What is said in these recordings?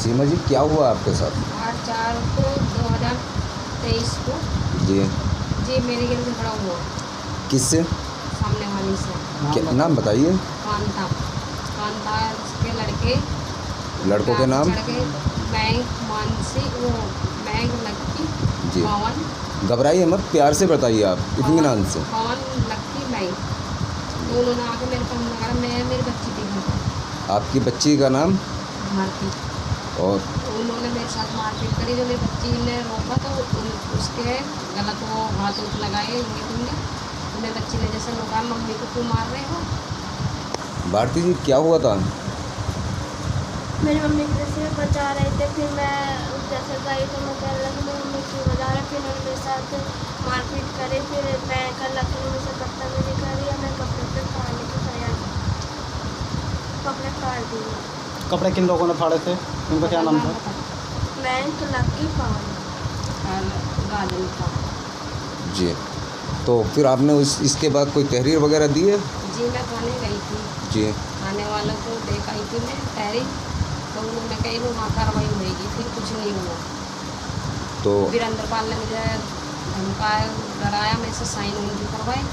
सीमा जी, क्या हुआ आपके साथ? 8/4 को 2023 को जी। जी मेरे घर में झगड़ा हुआ किससे? सामने वाली से। क्या नाम बताइए? कांता कांता उसके लड़के लड़कों के नाम? चढ़ गए। बैंक मानसी वो बैंक लक्की जी। पवन। घबराइए मत, प्यार से बताइए आप, इत्मीनान से। पवन लक्की बैंक तो उन्होंने आके मेरे को हमने कहा मैं मेरी बच्ची थी घर पर। आपकी बच्ची का नाम? भारती। और उन्होंने मेरे साथ मारपीट करी। जो मेरी बच्ची ने रोका तो उसके गलत वो हाथ उठ लगाए होंगे तो मेरी बच्ची ने जैसे रोका मम्मी को क्यों मार रहे हो। भारती जी, क्या हुआ था? मेरी मम्मी की जैसे बचा रहे थे, फिर मैं जैसे गई तो मैं कहने लगी मेरी मम्मी क्यों बजा रहे, फिर उन्होंने मेरे साथ मारपीट करे। फिर मैं कल लखनऊ में से बदतमीजी करी और मैं कपड़े पे फाड़ने की तैयारी, कपड़े फाड़ दिए। कपड़े किन लोगों ने फाड़े थे? उनका क्या नाम था? मैं तो लक्की पवन और गाजन था। जी। तो फिर आपने इसके बाद कोई तहरीर वगैरह दी है? जी मैं थाने गई थी। जी। थाने वालों को देख आई थी मैं तहरीर, तो उन्होंने कही वहाँ कार्रवाई होगी। फिर कुछ नहीं हुआ। तो वीरेंद्रपाल ने मुझे धमकाया, डराया, मेरे से साइन उनकी करवाए।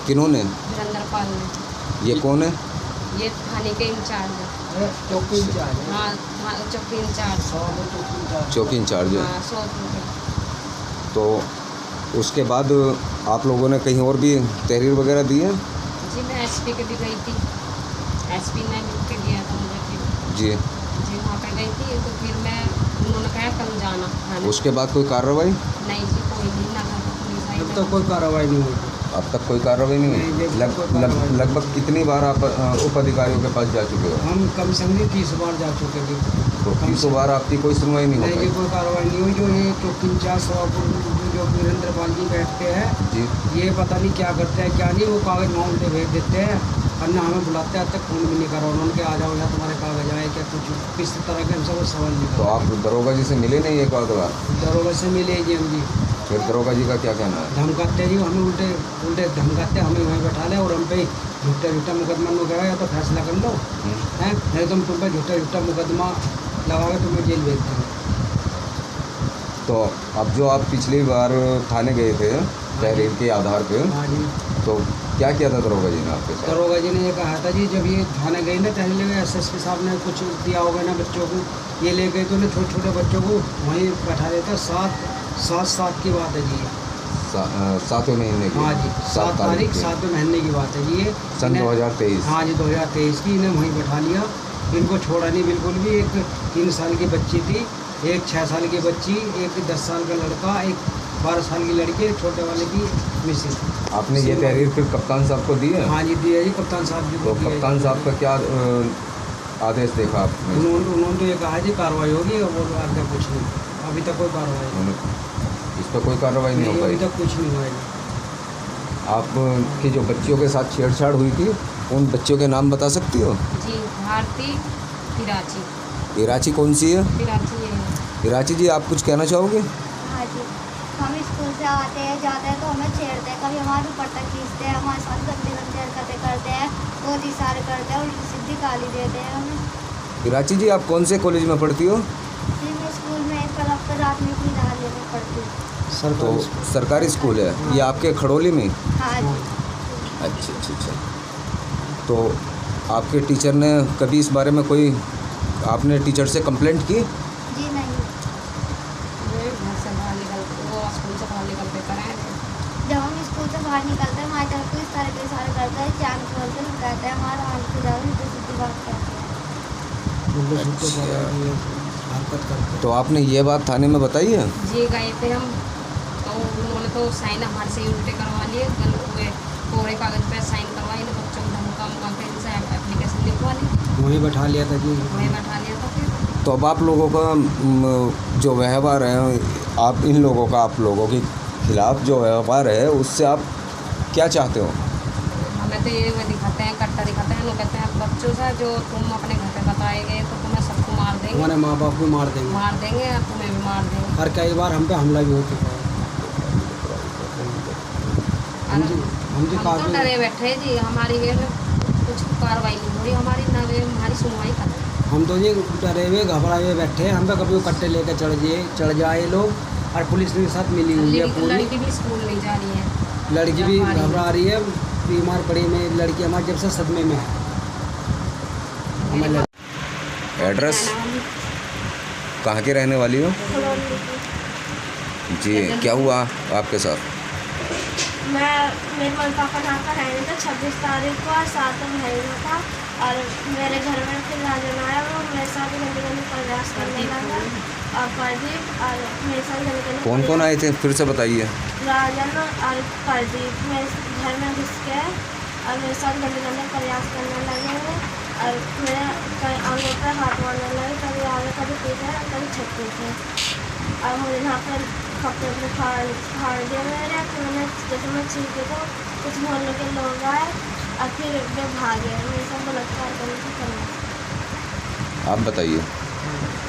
किन्होंने? वीरेंद्रपाल ने। ये कौन है? ये थाने के इंचार्ज है। चौकी इंचार्ज है। हाँ चौकी इंचार्ज। चौकी इंचार्ज है। हाँ 100 रुपये। तो उसके बाद आप लोगों ने कहीं और भी तहरीर वगैरह दी है? जी मैं एसपी के भी गई थी। एसपी ने लिख के दिया था मुझे। फिर जी। जी वहाँ पे गई थी तो फिर मैं उन्होंने कहा कल जाना थाने। उसके बाद कोई कार्रवाई? नहीं जी कोई नहीं, ना घर पर पुलिस आई अब ना तक कोई कार्रवाई नहीं हुई। अब तक कोई कार्रवाई नहीं हुई? लगभग कितनी बार आप उप अधिकारियों के पास जा चुके हो? हम कम से कम 30 बार जा चुके थे। तो 30 बार आपकी कोई सुनवाई नहीं हो नहीं जी, पाई? कोई कार्रवाई नहीं हुई। जो ये चौकी इंचार्ज सोहापुर जो वीरेंद्रपाल जी बैठते हैं, जी। ये पता नहीं क्या करते हैं क्या नहीं। वो कागज माउंट पे भेज देते हैं और ना हमें बुलाते हैं, अब तक फ़ोन भी नहीं करा उन्होंने कि आ जाओ यहाँ तुम्हारे कागज आए क्या, कुछ किस तरह के हमसे कोई सवाल नहीं तो करा। आप दरोगा जी से मिले नहीं एक बार? दरोगा से मिले जी हम जी। फिर दरोगा जी का क्या कहना है? धमकाते जी, हमें उल्टे उल्टे धमकाते, हमें वहीं बैठा लें और हम पे झूठा मुकदमा वगैरह या तो फैसला कर लो हैं, नहीं तो हम तुम पे झूठा मुकदमा लगा के तुम्हें जेल भेज देंगे। तो अब जो आप पिछली बार थाने गए थे तहरीर के आधार पे, हाँ जी। तो क्या किया था दरोगा जी ने आपके साथ? दरोगा जी ने ये कहा था जी, जब ये थाने गई ना तहरीर में एसएसपी साहब ने कुछ दिया होगा ना बच्चों को, ये ले गए तो ना छोटे छोटे बच्चों को वहीं बैठा देता। 7 की बात है जी ये। 7वें महीने की? हाँ जी, 7 तारीख की। 7वें महीने की बात है जी ये। सन 2023? हाँ जी 2023 की। इन्हें वहीं बैठा लिया, इनको छोड़ा नहीं बिल्कुल भी। एक 3 साल की बच्ची थी, एक 6 साल की बच्ची, एक 10 साल का लड़का, एक 12 साल की लड़की, एक छोटे वाले की मिसेज। आपने ये तहरीर फिर कप्तान साहब को दी है? हाँ जी दिया जी, कप्तान साहब जी तो को दिया। कप्तान साहब का क्या आदेश देखा आपने? उन्होंने तो ये कहा जी कार्रवाई होगी और वो आगे कुछ नहीं, अभी तक कोई कार्रवाई नहीं। इस पर कोई कार्रवाई नहीं हो अभी पाई? तक कुछ नहीं हुआ जी। आपकी जो बच्चियों के साथ छेड़छाड़ हुई थी, उन बच्चियों के नाम बता सकती हो? जी भारती पिराची। इराची कौन सी है? पिराची है। इराची जी, आप कुछ कहना चाहोगे? हाँ जी, हम स्कूल से आते हैं जाते हैं तो हमें छेड़ते हैं, कभी हमारे दुपट्टा खींचते हैं, हमारे साथ गंदी गंदी हरकतें करते हैं, बहुत इशारे करते हैं, उल्टी सीधी गाली देते हैं हमें। इराची जी, आप कौन से कॉलेज में पढ़ती हो? जी मैं स्कूल में कलप प्राथमिक विद्यालय में पढ़ती हूँ। तो सरकारी स्कूल है ये आपके खड़ोली में? हाँ जी। अच्छा। तो आपके टीचर ने कभी इस बारे में कोई, आपने टीचर से कंप्लेंट की? जी नहीं, वे घर से बाहर निकलते, वो स्कूल से बाहर निकलते कराए थे। जब हम स्कूल से बाहर निकलते हैं मास्टर को इस तरह के इशारे करते हैं, चांद खोलते हैं, कहते हैं हमारा आँख खुदा है, उल्टी सीधी बात करते हैं। हरकत करते। तो आपने ये बात थाने में बताई है? जी गए थे हम, तो उन्होंने तो साइन हमारे से ही उल्टे करवा लिए, हुए कोरे कागज पे साइन करवाए, इन बच्चों को धमका के इनसे एप्लीकेशन लिखवा ली, वहीं बैठा लिया था जी। वहीं बैठा लिया था। फिर तो अब आप लोगों का जो व्यवहार है, आप इन लोगों का, आप लोगों के खिलाफ जो व्यवहार है, उससे आप क्या चाहते हो? हमें तो ये दिखाते हैं, कट्टा दिखाते हैं, लोग कहते हैं बच्चों से जो तुम अपने घर पे बताए गए तो तुम्हें सबको मार देंगे, हमारे माँ बाप को मार देंगे और तुम्हें भी मार देंगे। और कई बार हम पे हमला भी हो चुका है। हम जी हम तो काफ़ी डरे बैठे जी, हमारी वे कुछ कार्रवाई नहीं हो रही, हमारी ना वे हमारी सुनवाई कर रहे हैं। हम तो जी डरे हुए घबराए हुए बैठे हैं। हम तो कभी वो कट्टे लेकर चढ़ जाए लोग, और पुलिस के साथ मिली हुई है पूरी। लड़की भी स्कूल नहीं जा रही है, लड़की भी घबरा रही है, बीमार पड़ी में लड़की हमारी जब से सदमे में है। हमें एड्रेस कहाँ के रहने वाली हो जी? क्या हुआ आपके साथ? मेरे मम्मी पापा नाम का रहने था 26 तारीख को, और 7 महीना था, और मेरे घर में फिर राजन आया, वो मेरे साथ गंदे गंदे प्रयास करने लगा, और प्रदीप और मेरे साथ गंदे गंदे। कौन कौन आए थे फिर से बताइए? राजन और प्रदीप मेरे घर में घुस के और मेरे साथ गंदे गंदे प्रयास करने लगे हैं, और मेरे आंगों पर हाथ मारने लगे, कभी आगे कभी पीछे कभी छत पे। और मुझे यहाँ पर कपड़े अपने फाड़ दिया मेरे, फिर मैंने जैसे मैं चीखे तो कुछ मोहल्ले के लोग आए, और फिर वे भागे। मेरे साथ बलात्कार करने की करना। आप बताइए।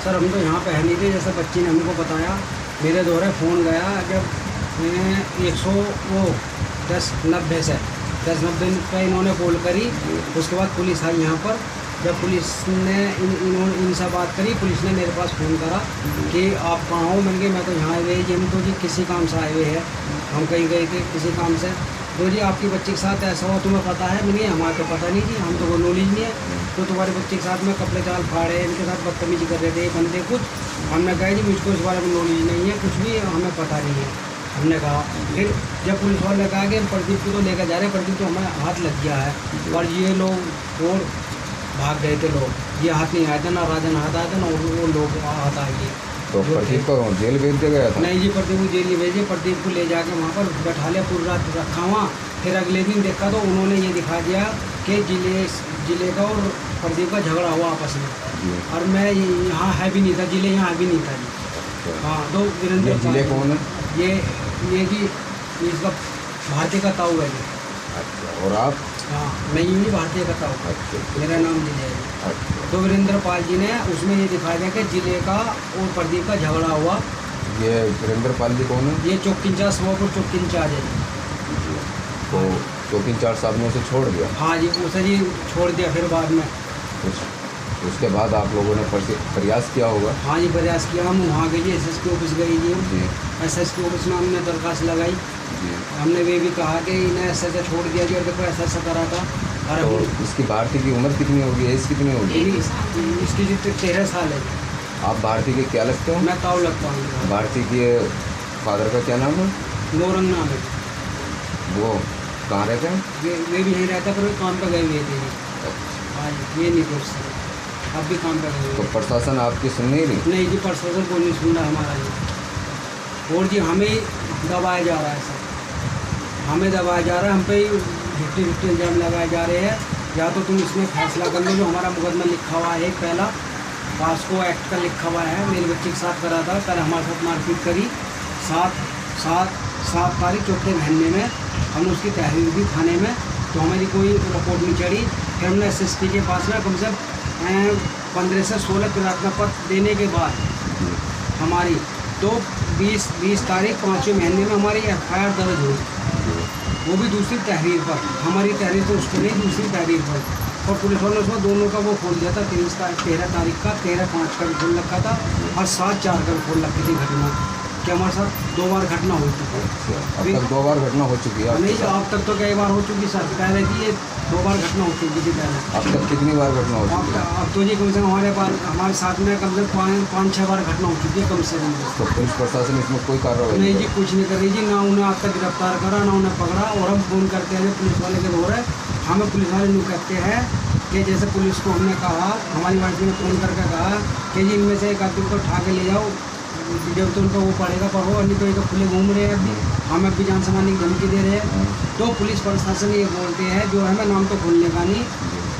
सर हम तो यहाँ पे है नहीं थे, जैसे बच्ची ने हमको बताया, मेरे दौरे फ़ोन गया जब 110-90 से 10-90 पर इन्होंने कॉल करी। उसके बाद पुलिस आई यहाँ पर। जब पुलिस ने इनसे बात करी, पुलिस ने मेरे पास फ़ोन करा कि आप कहाँ हो। मैंने कहा मैं तो यहाँ आए हुए जी, हम तो जी किसी काम से आए हुए हैं, हम कहीं गए थे किसी काम से। तो जी आपकी बच्ची के साथ ऐसा हो तुम्हें पता है? नहीं, हमारा तो पता नहीं जी, हम तो कोई नॉलेज नहीं है। तो तुम्हारे बच्चे के साथ में कपड़े चाल फाड़े, इनके साथ बदतमीजी कर रहे थे बंदे कुछ। हमने कहा जी मुझको इस बारे में नॉलेज नहीं है, कुछ भी हमें पता नहीं है, हमने कहा। फिर जब पुलिस वाले ने कहा कि प्रदीप को तो लेकर जा रहे हैं, प्रदीप तो हमें हाथ लग गया है, और ये लोग और भाग गए थे लोग। ये हाथ नहीं आया था, ना राजन हाथ आया था, ना वो लोग हाथ आए थे। तो प्रदीप को जेल भेज दिया गया था? नहीं जी, प्रदीप को जेल नहीं भेजे। प्रदीप को ले जाके वहाँ पर बैठा लिया, पूरी रात रखा वहाँ। फिर अगले दिन देखा तो उन्होंने ये दिखा दिया कि जिले का और प्रदीप का झगड़ा हुआ आपस में, और मैं यहाँ है भी नहीं था, जिले यहाँ भी नहीं था जी। हाँ, तो वीरेंद्र जिले कौन है? ये जी इसका भारतीय का ताऊ है जी। अच्छा, और आप? हाँ, मैं यूँ भारतीय का ताऊ। अच्छा, मेरा नाम जिले है। अच्छा। तो वीरेंद्र पाल जी ने उसमें ये दिखाया गया कि जिले का और प्रदीप का झगड़ा हुआ। ये वीरेंद्र पाल जी कौन है? ये चौक इंचार्ज, समापुर चौक इंचार्ज है जी। तो चौक इंचार्ज साहब ने उसे छोड़ दिया? हाँ जी, उसे जी छोड़ दिया। फिर बाद में उसके बाद आप लोगों ने प्रयास किया होगा? हाँ जी, प्रयास किया। हम वहाँ गए जी, SSP ऑफिस गए जी। SSP ऑफिस में हमने दरखास्त लगाई जी। हमने वे भी कहा कि इन्हें ऐसा छोड़ दिया जी, और देखो ऐसा करा था। और तो इसकी भारती की उम्र कितनी होगी, एज कितनी होगी? इसकी जी 13 साल है। आप भारती के क्या लगते हो? मैं ताऊ लगता हूँ। भारती के फादर का क्या नाम है? नौरंग नाम है। वो कहाँ रहते हैं? वे भी यहीं रहता, पर वे काम पे गए हुए थे जी। हाँ जी, ये नहीं दोस्त अब भी काम पे गए। तो प्रशासन आपकी सुन नहीं रही? नहीं जी, प्रशासन को नहीं सुन रहा हमारा जी। और जी हमें दबाया जा रहा है सर, हमें दबाया जा रहा है, हम पे झूठे इल्ज़ाम लगाए जा रहे हैं। या तो तुम इसमें फैसला कर लो, जो हमारा मुकदमा लिखा हुआ है पहला पास्को एक्ट का लिखा हुआ है, मेरे बच्चे के साथ करा था, कल हमारे साथ मारपीट करी। 7 तारीख चौथे महीने में हम उसकी तहरीर दी थाने में, तो हमारी कोई रिपोर्ट नहीं चढ़ी। फिर हमने SSP के पास में कम से कम 15 से 16 प्रार्थना पत्र देने के बाद हमारी तो 20 तारीख 5वें महीने में हमारी FIR दर्ज हुई, वो भी दूसरी तहरीर पर। हमारी तहरीर तो उसको नहीं, दूसरी तहरीर पर। और पुलिस वालों ने उसमें दोनों का वो खोल दिया था, 13 तारीख का, 13/5 का भी खोल रखा था, और 7/4 का भी खोल रखी थी घटना, कि हमारे साथ 2 बार घटना हो चुकी है। अब तक 2 बार घटना हो चुकी है? नहीं, अब तक तो कई बार हो चुकी सर, पहले की ये 2 बार घटना हो चुकी थी पहले। अब तक कितनी बार घटना हो चुकी है? अब तो जी कम से कम हमारे साथ में कम से कम 5-6 बार घटना हो चुकी है कम से कम। तो पुलिस प्रशासन इसमें कोई कार्रवाई नहीं जी, कुछ नहीं कर रही जी, ना उन्हें आज तक गिरफ्तार करा, ना उन्हें पकड़ा। और हम फोन करते हैं पुलिस वाले के दौरे, हमें पुलिस वाले यूँ कहते हैं कि जैसे पुलिस को हमने कहा, हमारी वार्ड ने फ़ोन करके कहा कि जी इनमें से एक आदमी को उठा के ले जाओ, जब तो उनको वो पड़ेगा पढ़ो, नहीं तो ये तो खुले घूम रहे हैं अभी, हमें भी जान से मारने की धमकी दे रहे हैं। तो पुलिस प्रशासन ये बोलते हैं, जो हमें नाम तो खोलने का नहीं,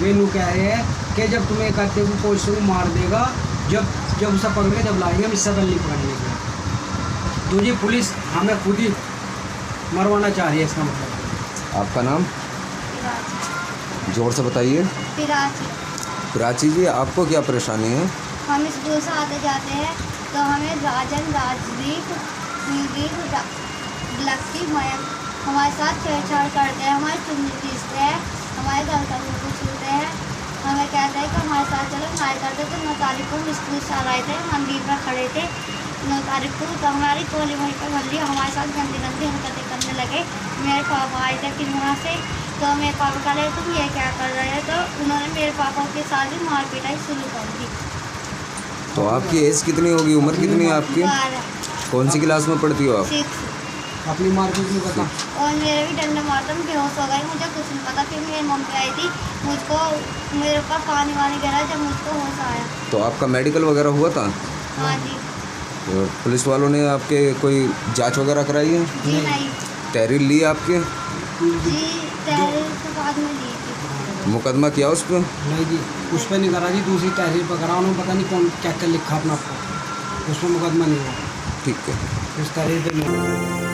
वे यूँ कह रहे हैं कि जब तुम्हें एक आदमी को कोई से मार देगा, जब उसे पकड़े जब लाएंगे, हम इससे पहले नहीं पकड़ने। तो जी पुलिस हमें खुद ही मरवाना चाह रही है, इसका मतलब। आपका नाम जोर से बताइए। प्राची जी, आपको क्या परेशानी है? हम स्कूल से आते जाते हैं तो हमें राजन, राजदीप, कुलदीप, लक्की, मयंक हमारे साथ छेड़छाड़ करते हैं, हमारी चुन्नी खींचते हैं, हमारे घर का मुँह छूते हैं, हमें कहते हैं कि हमारे साथ चलो न्याय करते। तो 9 तारीख को हम स्कूल से आ रहे थे, मंदिर पर खड़े थे 9 तारीख को, तो हमारी टोली वहीं पर भर ली। हमारे साथ गंदी गंदी हरकतें करने लगे। मेरे पापा आए थे फिर वहाँ से, तो मेरे पापा कह रहे तुम ये क्या कर रहे हो, तो उन्होंने मेरे पापा के साथ ही मार पिटाई शुरू कर दी। तो आपकी एज कितनी होगी, उम्र कितनी है आपकी? 12, कौन सी क्लास में पढ़ती हो आप? 6। अपनी मारपीट नहीं पता। और मेरे भी डंडे मारता, मैं बेहोश हो गई, मुझे कुछ नहीं पता। फिर मेरी मम्मी आई थी, मुझको मेरे ऊपर पानी वानी गिरा, जब मुझको होश आया। तो आपका मेडिकल वगैरह हुआ था? हाँ जी। तो पुलिस वालों ने आपके कोई जांच वगैरह कराई है? जी नहीं तहरीर ली आपके? जी, तहरीर तो बाद में ली थी। मुकदमा किया उस पर? नहीं जी, उस पर नहीं करा जी, दूसरी तहरीर पर करा। उन्होंने पता नहीं कौन क्या क्या लिखा अपना, उस पर मुकदमा नहीं हुआ। ठीक है। उस तहरीर पर नहीं हुआ।